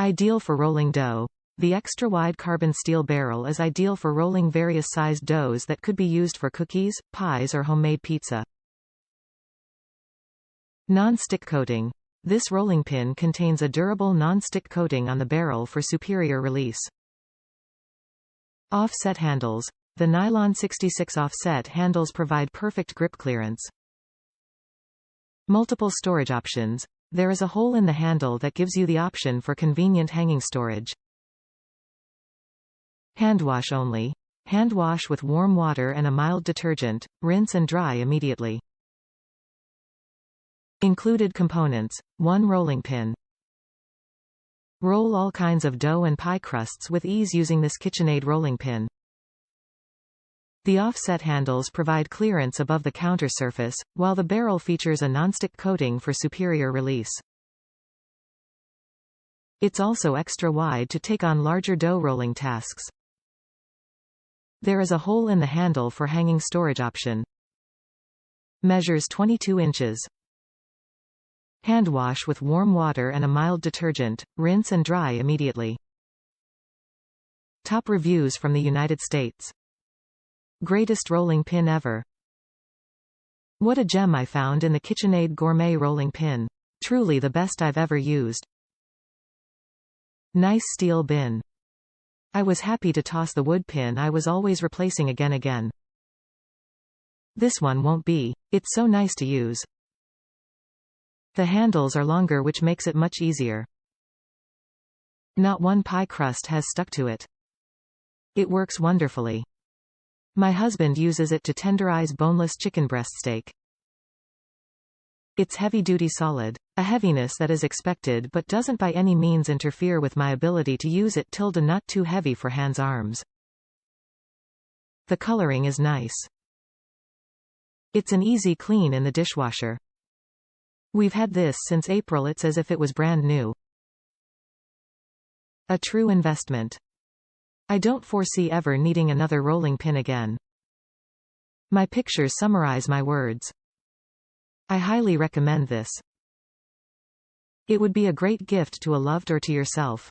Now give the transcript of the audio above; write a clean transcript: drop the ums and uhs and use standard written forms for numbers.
Ideal for rolling dough. The extra-wide carbon steel barrel is ideal for rolling various sized doughs that could be used for cookies, pies or homemade pizza. Non-stick coating. This rolling pin contains a durable non-stick coating on the barrel for superior release. Offset handles. The nylon 66 offset handles provide perfect grip clearance. Multiple storage options. There is a hole in the handle that gives you the option for convenient hanging storage. Hand wash only. Hand wash with warm water and a mild detergent, rinse and dry immediately. Included components: 1 rolling pin. Roll all kinds of dough and pie crusts with ease using this KitchenAid rolling pin. The offset handles provide clearance above the counter surface, while the barrel features a nonstick coating for superior release. It's also extra wide to take on larger dough rolling tasks. There is a hole in the handle for hanging storage option. Measures 22 inches. Hand wash with warm water and a mild detergent, rinse and dry immediately. Top reviews from the United States. Greatest rolling pin ever. What a gem I found in the KitchenAid Gourmet rolling pin. Truly the best I've ever used. Nice steel bin. I was happy to toss the wood pin I was always replacing again. This one won't be. It's so nice to use. The handles are longer, which makes it much easier. Not one pie crust has stuck to it. It works wonderfully. My husband uses it to tenderize boneless chicken breast steak. It's heavy-duty solid, a heaviness that is expected but doesn't by any means interfere with my ability to use it. Not too heavy for hands arms. The coloring is nice. It's an easy clean in the dishwasher. We've had this since April. It's as if it was brand new. A true investment. I don't foresee ever needing another rolling pin again. My pictures summarize my words. I highly recommend this. It would be a great gift to a loved or to yourself.